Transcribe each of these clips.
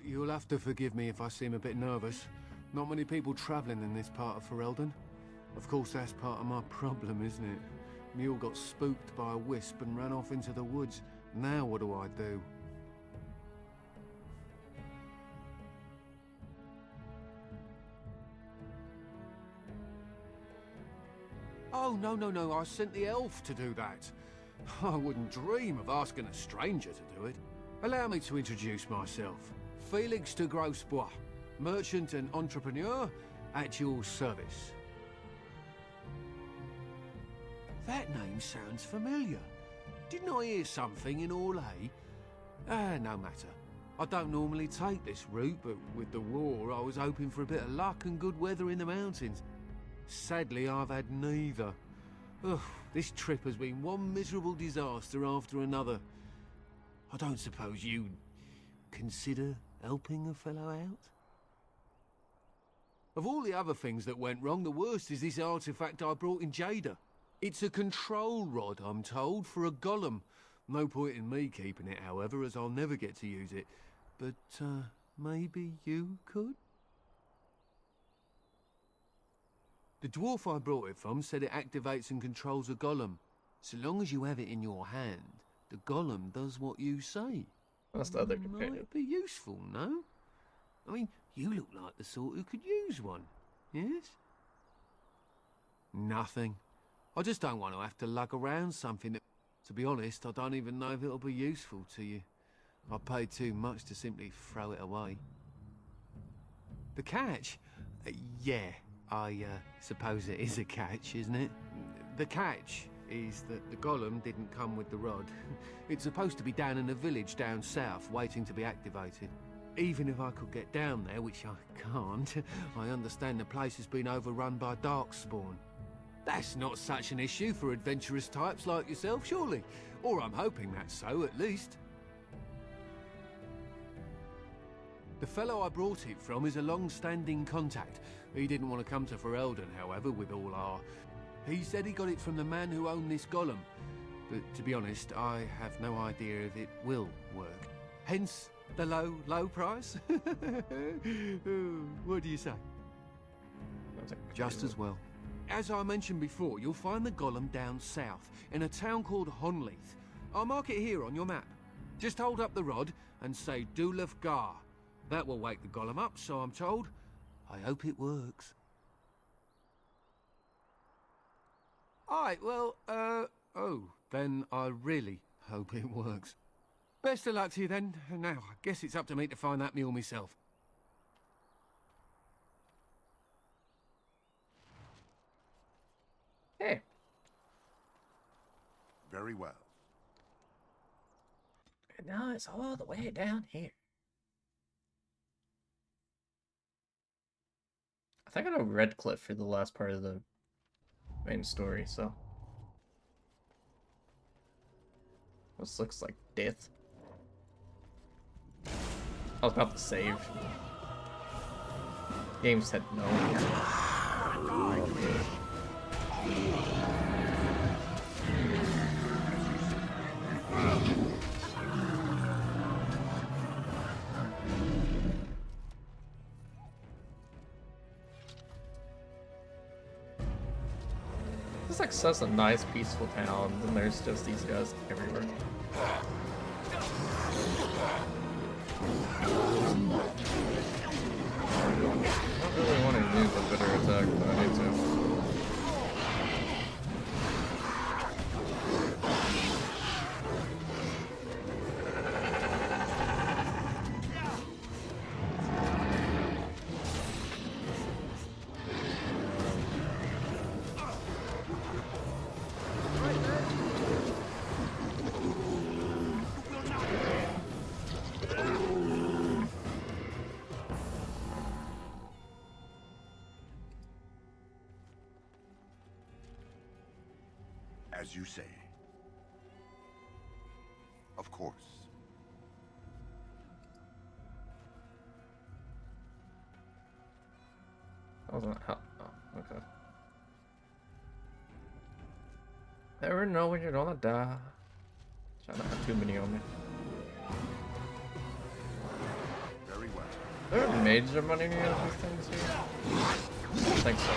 You'll have to forgive me if I seem a bit nervous. Not many people travelling in this part of Ferelden. Of course, that's part of my problem, isn't it? Mule got spooked by a wisp and ran off into the woods. Now what do I do? Oh, no, I sent the elf to do that. I wouldn't dream of asking a stranger to do it. Allow me to introduce myself. Felix de Grosbois, merchant and entrepreneur at your service. That name sounds familiar. Didn't I hear something in Orlais? No matter. I don't normally take this route, but with the war, I was hoping for a bit of luck and good weather in the mountains. Sadly, I've had neither. Ugh, this trip has been one miserable disaster after another. I don't suppose you'd consider helping a fellow out? Of all the other things that went wrong, the worst is this artifact I brought in Jada. It's a control rod, I'm told, for a golem. No point in me keeping it, however, as I'll never get to use it. But, maybe you could? The dwarf I brought it from said it activates and controls a golem. So long as you have it in your hand, the golem does what you say. That's the other companion. Might be useful, no? I mean, you look like the sort who could use one, yes? Nothing. I just don't want to have to lug around something that, to be honest, I don't even know if it'll be useful to you. I paid too much to simply throw it away. The catch? Yeah, I suppose it is a catch, isn't it? The catch is that the golem didn't come with the rod. It's supposed to be down in a village down south, waiting to be activated. Even if I could get down there, which I can't, I understand the place has been overrun by darkspawn. That's not such an issue for adventurous types like yourself, surely? Or I'm hoping that's so, at least. The fellow I brought it from is a long-standing contact. He didn't want to come to Ferelden, however, with all our... He said he got it from the man who owned this golem. But to be honest, I have no idea if it will work. Hence the low price? What do you say? Just as well. As I mentioned before, you'll find the golem down south, in a town called Honleith. I'll mark it here on your map. Just hold up the rod and say Dulaf Gar. That will wake the golem up, so I'm told. I hope it works. Alright, well, then I really hope it works. Best of luck to you then. Now, I guess it's up to me to find that mule myself. Hey. Very well. And now it's all the way down here. I think I know Redcliffe for the last part of the main story, so... This looks like death. I was about to save. Game said no. This is like such a nice, peaceful town, and there's just these guys everywhere. I don't really want to use a bitter attack, but I need to. As you say. Of course. That wasn't how. Oh, okay. Never know when you're gonna die. Try not to have too many on me. there major money near these things here? I think so.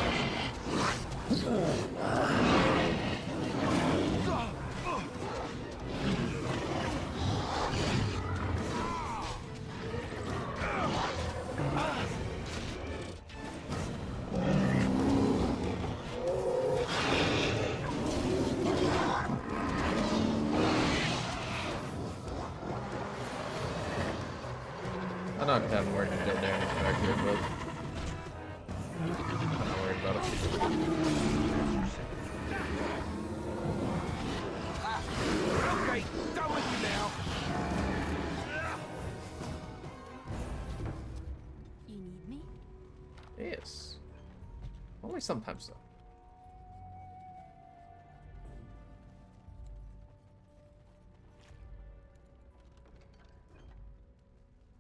I'm not having where to go down back here, but I'm not worried about it. Okay, done with you now. You need me? Yes. Only sometimes though.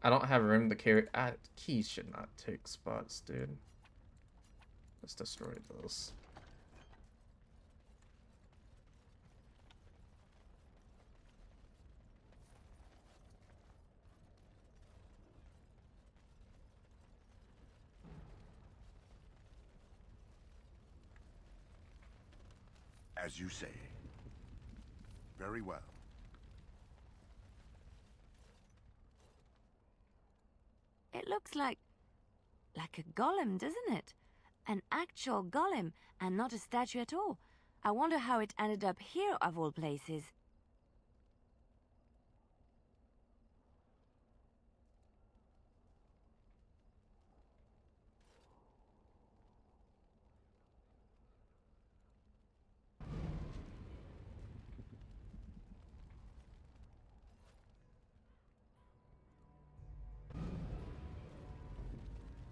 I don't have room to carry. Keys should not take spots, dude. Let's destroy those. As you say. Very well. It looks like a golem, doesn't it? An actual golem, and not a statue at all. I wonder how it ended up here, of all places.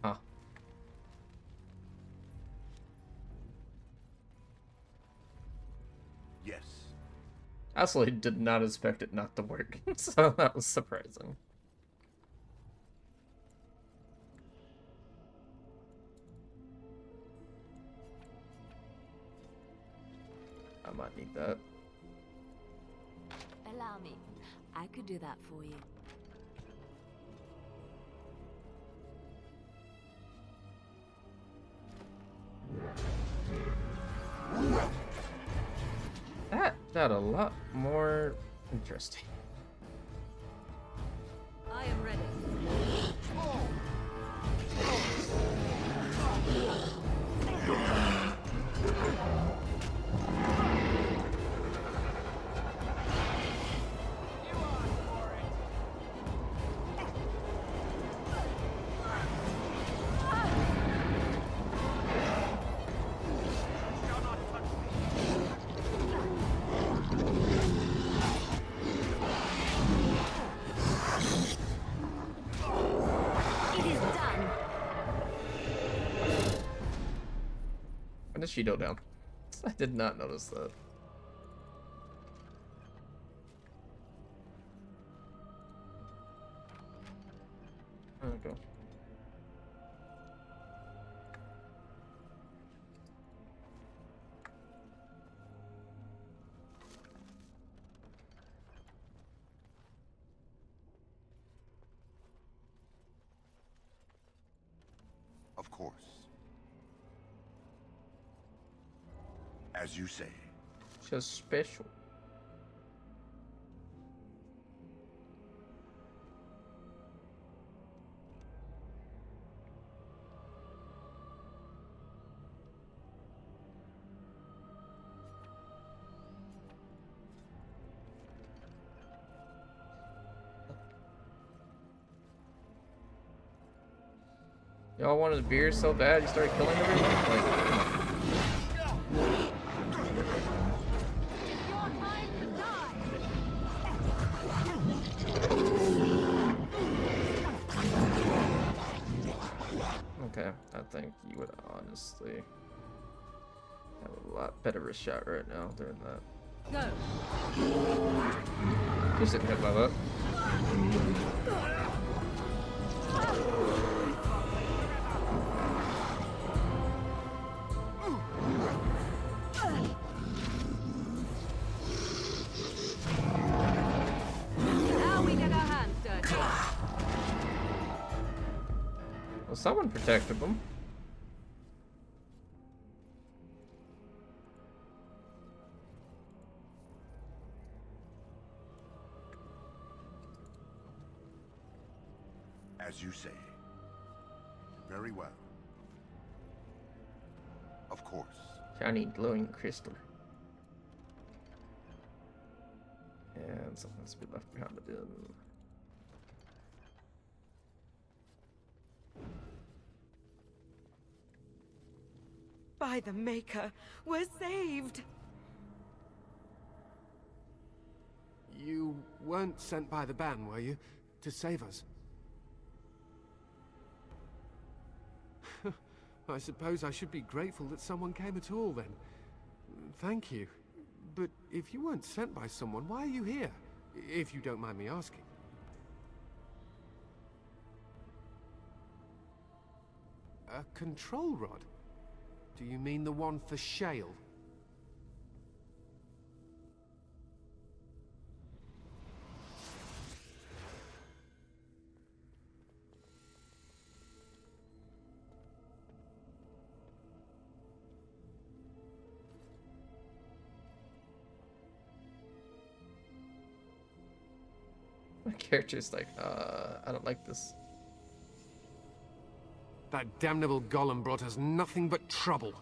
Huh. Yes. I absolutely did not expect it not to work, so that was surprising. I might need that. Allow me. I could do that for you. That got a lot more interesting. I am ready. When did she go down? I did not notice that. Okay. Of course. As you say. Just special. Y'all wanted a beer so bad you started killing everyone? Like, come on. Okay, I think you would honestly have a lot better of a shot right now doing that. Go. Just didn't hit my luck. Now we get our hands dirty. Well, someone protected them. As you say. Very well. Of course. Shiny glowing crystal. And something has to be left behind the den. By the Maker, we're saved! You weren't sent by the ban, were you? To save us? I suppose I should be grateful that someone came at all, then. Thank you. But if you weren't sent by someone, why are you here? If you don't mind me asking. A control rod? Do you mean the one for Shale? My character's like, I don't like this. That damnable golem brought us nothing but trouble.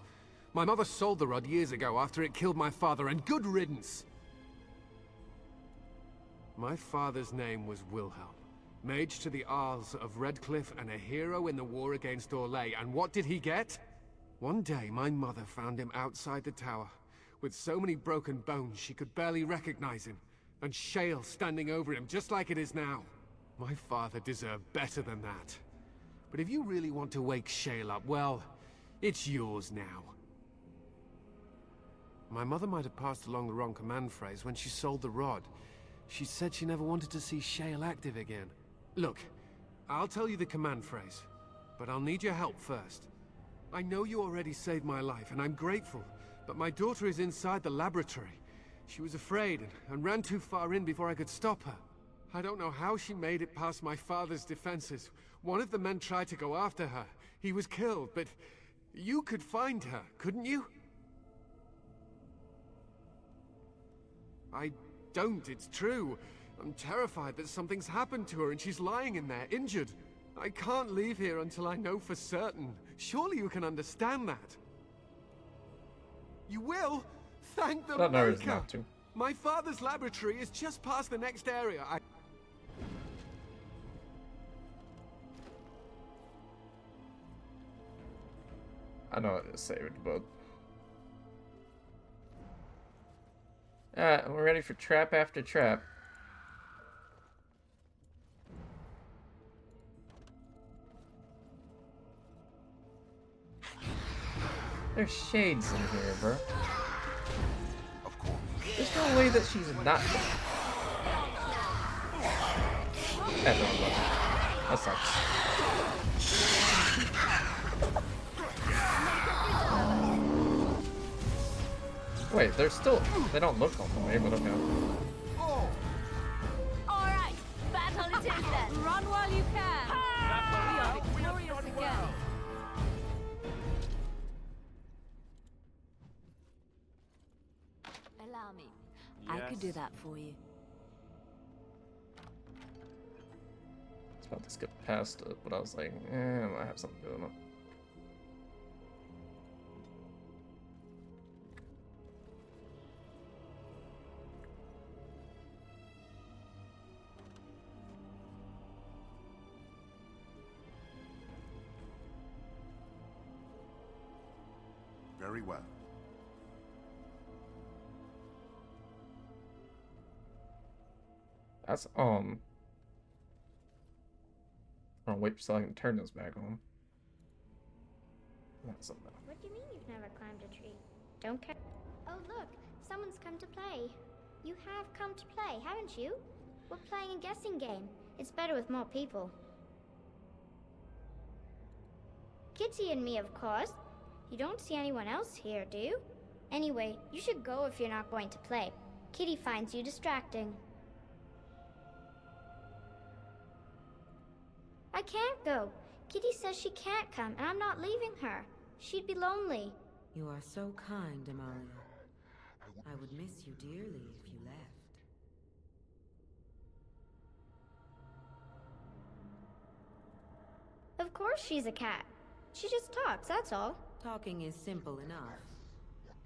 My mother sold the rod years ago after it killed my father, and good riddance! My father's name was Wilhelm, mage to the Arls of Redcliffe and a hero in the war against Orlais, and what did he get? One day, my mother found him outside the tower, with so many broken bones she could barely recognize him, and Shale standing over him just like it is now. My father deserved better than that. But if you really want to wake Shale up, well, it's yours now. My mother might have passed along the wrong command phrase when she sold the rod. She said she never wanted to see Shale active again. Look, I'll tell you the command phrase, but I'll need your help first. I know you already saved my life, and I'm grateful, but my daughter is inside the laboratory. She was afraid and ran too far in before I could stop her. I don't know how she made it past my father's defenses. One of the men tried to go after her. He was killed, but you could find her, couldn't you? I don't, it's true. I'm terrified that something's happened to her and she's lying in there, injured. I can't leave here until I know for certain. Surely you can understand that. You will? Thank the I don't know Maker! it's not to. My father's laboratory is just past the next area. I know it is saved, but... Alright, we're ready for trap after trap. There's shades in here, bro. Of course. There's no way that she's not dead. That don't look. That sucks. Wait, they're still... They don't look on the way, but okay. Alright, battle it is then. Run while you can. We are victorious again. Allow me. I could do that for you. I was about to skip past it, but I was like, I might have something to do with it. Very well. That's, I'll wait so I can turn this back on. That's something. What do you mean you've never climbed a tree? Don't care. Oh, look, someone's come to play. You have come to play, haven't you? We're playing a guessing game. It's better with more people. Kitty and me, of course. You don't see anyone else here, do you? Anyway, you should go if you're not going to play. Kitty finds you distracting. I can't go. Kitty says she can't come, and I'm not leaving her. She'd be lonely. You are so kind, Amalia. I would miss you dearly if you left. Of course she's a cat. She just talks, that's all. Talking is simple enough,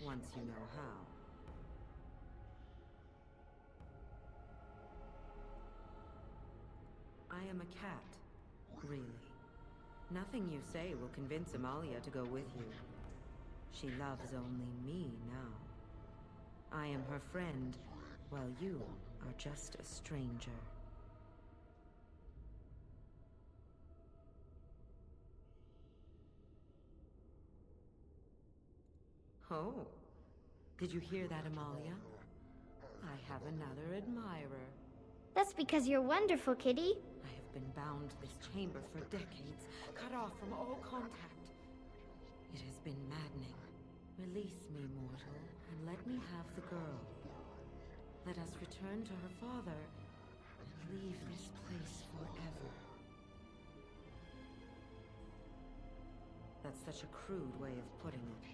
once you know how. I am a cat, really. Nothing you say will convince Amalia to go with you. She loves only me now. I am her friend, while you are just a stranger. Oh, did you hear that, Amalia? I have another admirer. That's because you're wonderful, Kitty. I have been bound to this chamber for decades, cut off from all contact. It has been maddening. Release me, mortal, and let me have the girl. Let us return to her father and leave this place forever. That's such a crude way of putting it.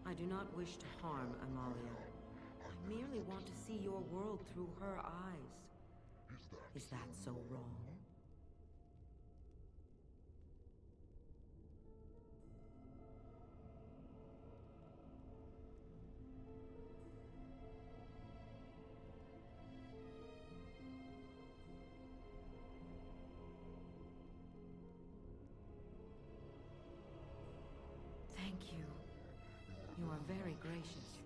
I do not wish to harm Amalia. I merely want to see your world through her eyes. Is that so wrong? Thank you. You are very gracious.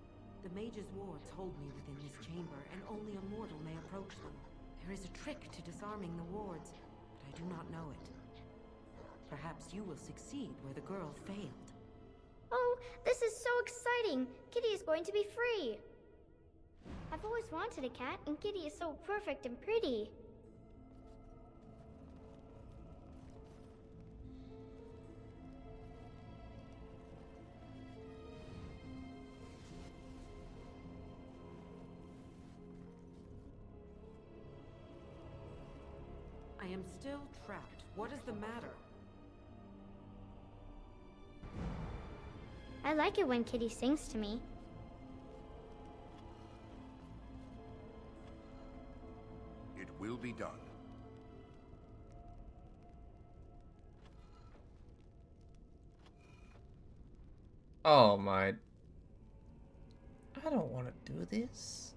The mage's wards hold me within this chamber, and only a mortal may approach them. There is a trick to disarming the wards, but I do not know it. Perhaps you will succeed where the girl failed. Oh, this is so exciting! Kitty is going to be free! I've always wanted a cat, and Kitty is so perfect and pretty. I am still trapped. What is the matter? I like it when Kitty sings to me. It will be done. Oh my. I don't want to do this.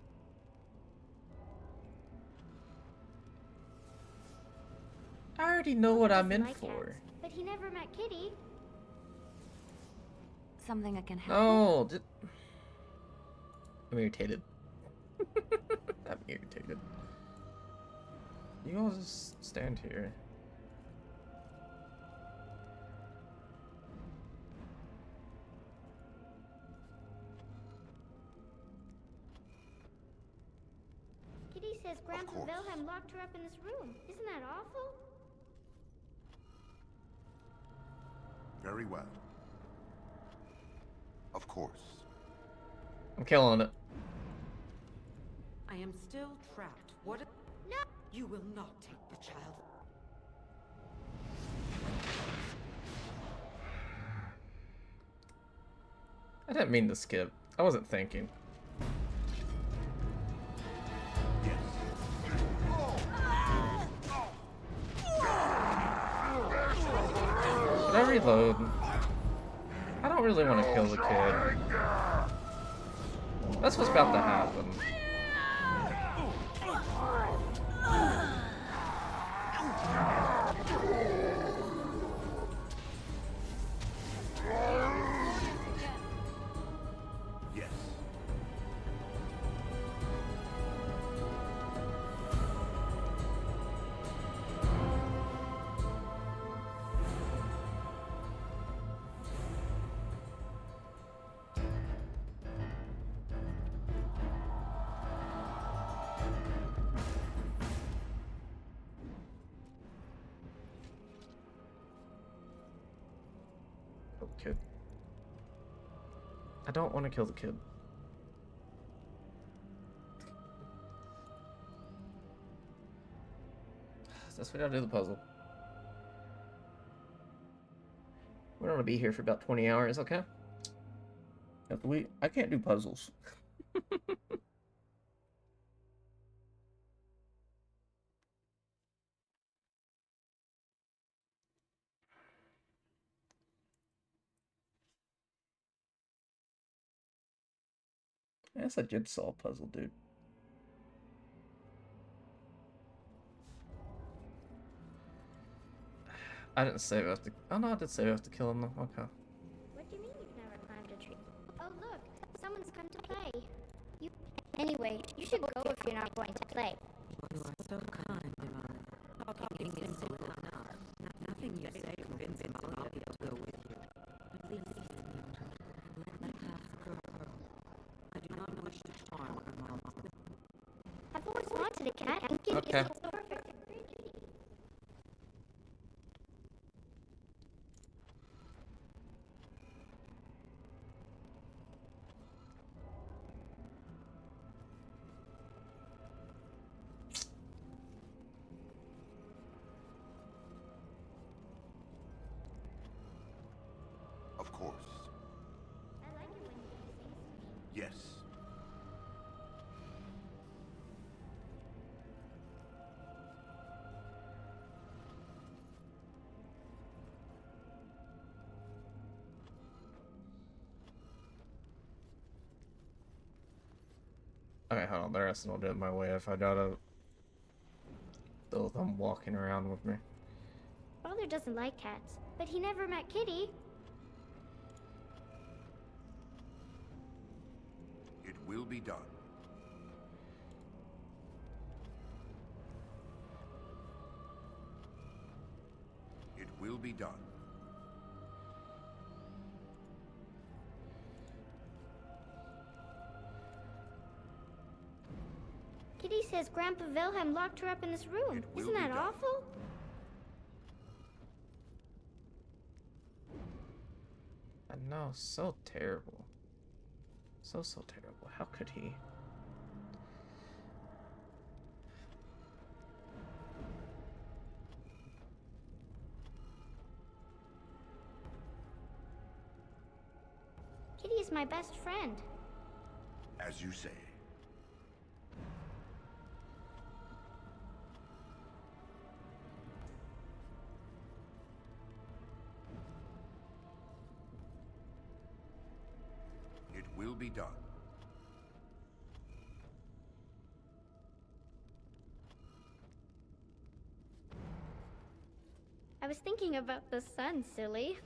I already know what I'm Doesn't in like for. cats, but he never met Kitty. Something I can help No, I'm irritated. I'm irritated. You all just stand here. Kitty says Grandpa course. Wilhelm locked her up in this room. Isn't that awful? Very well. Of course. I'm killing it. I am still trapped. What? No! You will not take the child. I didn't mean to skip. I wasn't thinking. Yes. Should I reload? I don't really want to kill the kid. That's what's about to happen. Yes. Kill the kid. I don't want to kill the kid. That's we gotta do the puzzle. gonna be here for about 20 hours, okay? I can't do puzzles. That's a jigsaw puzzle, dude. I didn't say we have to. Oh no, I did say we have to kill him though. Okay. What do you mean you've never climbed a tree? Oh look, someone's come to play. You. Anyway, you should go if you're not going to play. You are so kind, Yvonne. Talking is simple enough. Nothing you say convinces Molly to go with you. Release me, let me have the girl. I do not wish to harm her, Mom. I've always wanted a cat. And Kitty Okay. is so perfect. Of course. I like it when Kitty sings to me. Yes. Okay, hold on. The rest will do it my way if I gotta deal with them walking around with me. Father doesn't like cats, but he never met Kitty. It will be done. It will be done. Kitty says Grandpa Wilhelm locked her up in this room. It will Isn't be that done. awful? I know, so terrible. So terrible. How could he? Kitty is my best friend. As you say. It will be done. I was thinking about the sun, silly.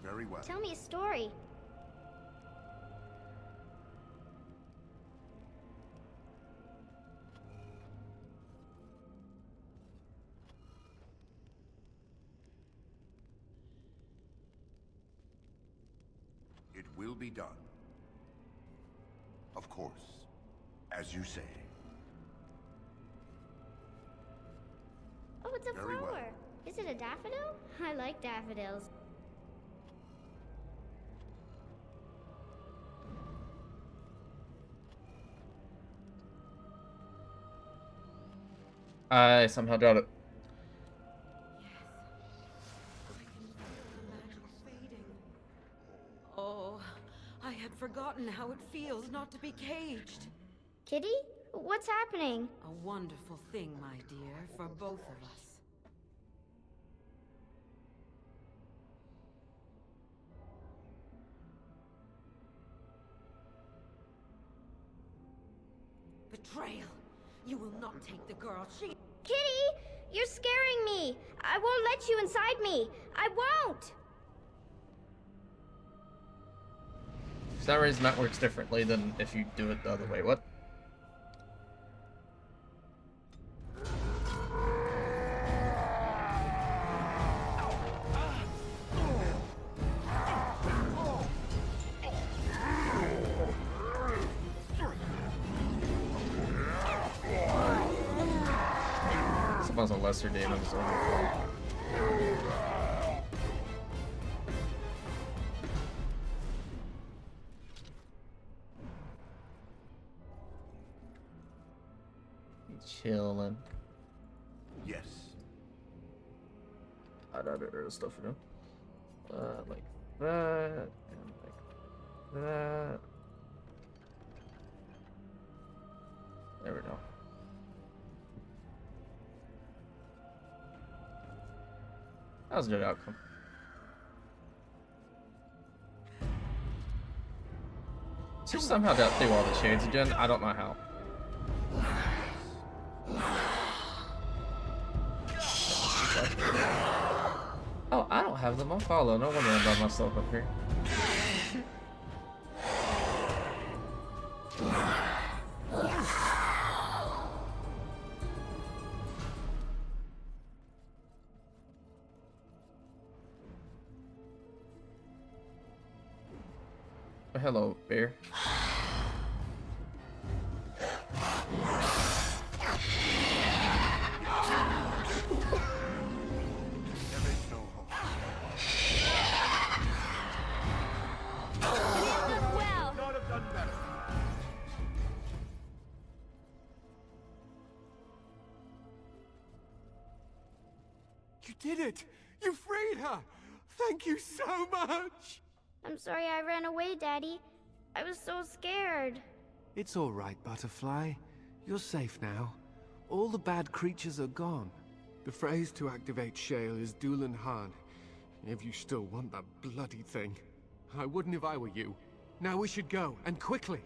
Very well. Tell me a story. It will be done. Of course. As you say. Oh, it's a Very flower. well. Is it a daffodil? I like daffodils. I somehow got it. I can feel the magic fading. Oh, I had forgotten how it feels not to be caged. Kitty? What's happening? A wonderful thing, my dear, for both of us. Betrayal! You will not take the girl. She... Kitty! You're scaring me! I won't let you inside me! I won't! For some reason that works differently than if you do it the other way. What? goblins are lesser demons. Chilling. Yes. I'd other stuff for them. Like that, and like that. There we go. That was a good outcome. She somehow got through all the shades again. I don't know how. Oh, I don't have them on follow. No wonder I'm by myself up here. Oh, hello, bear. You did it! You freed her! Thank you so much! I'm sorry I ran away, Daddy. I was so scared. It's all right, Butterfly. You're safe now. All the bad creatures are gone. The phrase to activate Shale is Dulan Han. If you still want that bloody thing. I wouldn't if I were you. Now we should go, and quickly.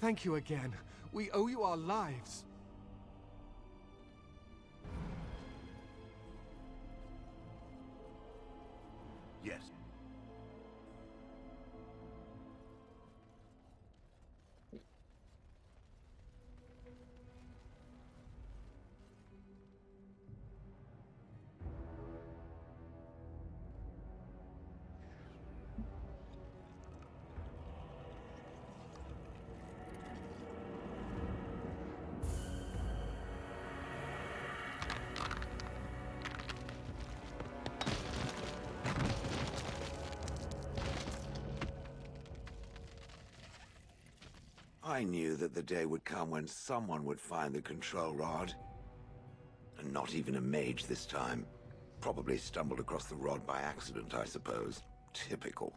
Thank you again. We owe you our lives. Yes. I knew that the day would come when someone would find the control rod. And not even a mage this time. Probably stumbled across the rod by accident, I suppose. Typical.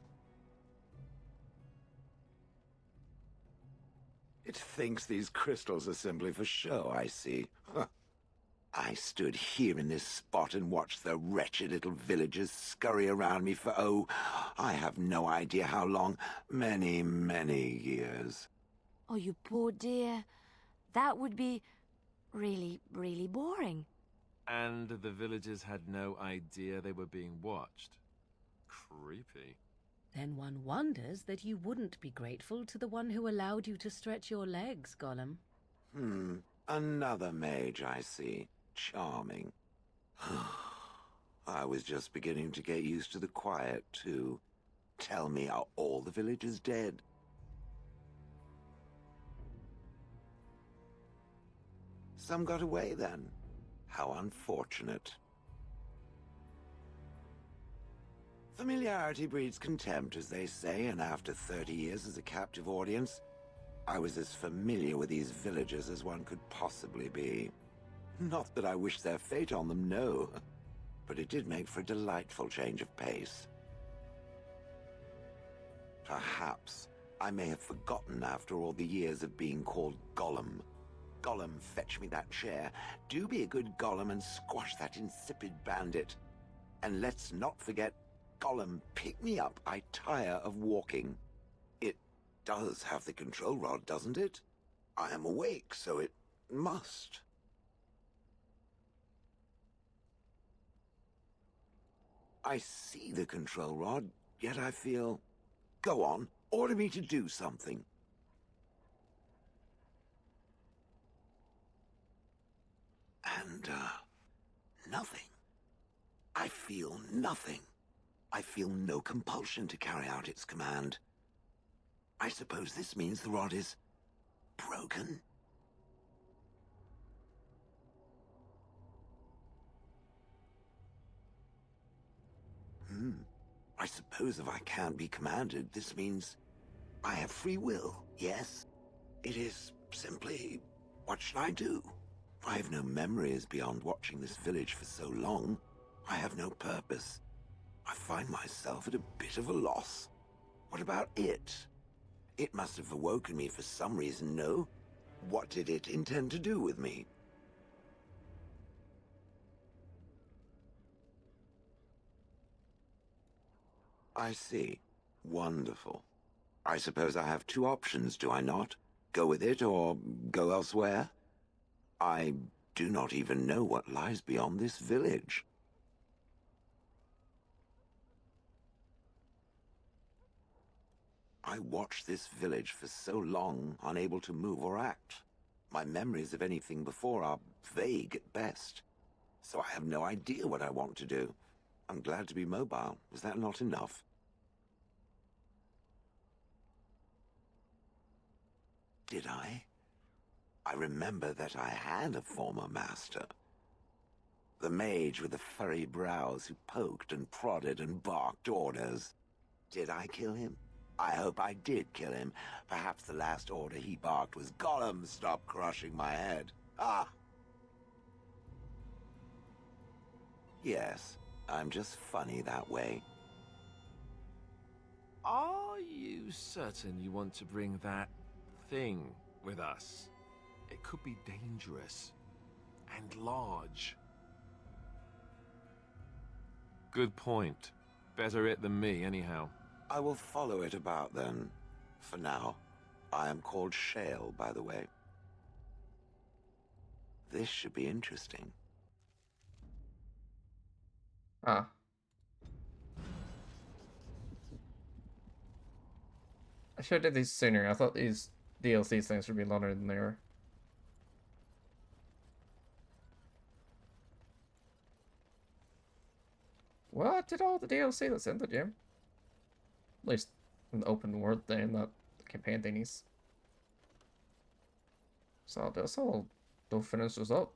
It thinks these crystals are simply for show, I see. Huh. I stood here in this spot and watched the wretched little villagers scurry around me for, oh, I have no idea how long. Many, many years. Oh, you poor dear. That would be really, really boring. And the villagers had no idea they were being watched. Creepy. Then one wonders that you wouldn't be grateful to the one who allowed you to stretch your legs, Gollum. Another mage, I see. Charming. I was just beginning to get used to the quiet, too. Tell me, are all the villagers dead? Some got away, then. How unfortunate. Familiarity breeds contempt, as they say, and after 30 years as a captive audience, I was as familiar with these villagers as one could possibly be. Not that I wish their fate on them, no. But it did make for a delightful change of pace. Perhaps I may have forgotten after all the years of being called Gollum. Gollum, fetch me that chair. Do be a good Gollum and squash that insipid bandit. And let's not forget, Gollum, pick me up. I tire of walking. It does have the control rod, doesn't it? I am awake, so it must. I see the control rod, yet I feel... Go on, order me to do something. And, nothing. I feel nothing. I feel no compulsion to carry out its command. I suppose this means the rod is... broken? I suppose if I can't be commanded, this means I have free will, yes? It is simply, what should I do? I have no memories beyond watching this village for so long. I have no purpose. I find myself at a bit of a loss. What about it? It must have awoken me for some reason, no? What did it intend to do with me? I see. Wonderful. I suppose I have two options, do I not? Go with it or go elsewhere? I do not even know what lies beyond this village. I watched this village for so long, unable to move or act. My memories of anything before are vague at best. So I have no idea what I want to do. I'm glad to be mobile. Was that not enough? Did I? I remember that I had a former master. The mage with the furry brows who poked and prodded and barked orders. Did I kill him? I hope I did kill him. Perhaps the last order he barked was, "Gollum, stop crushing my head." Ah! Yes, I'm just funny that way. Are you certain you want to bring that thing with us? It could be dangerous and large. Good point. Better it than me, anyhow. I will follow it about then. For now, I am called Shale, by the way. This should be interesting. Ah. I should have did these sooner. I thought these DLC things would be longer than they were. What did all the DLC that's in the game? At least in the open world thing, not the campaign thingies. So this will finish this up.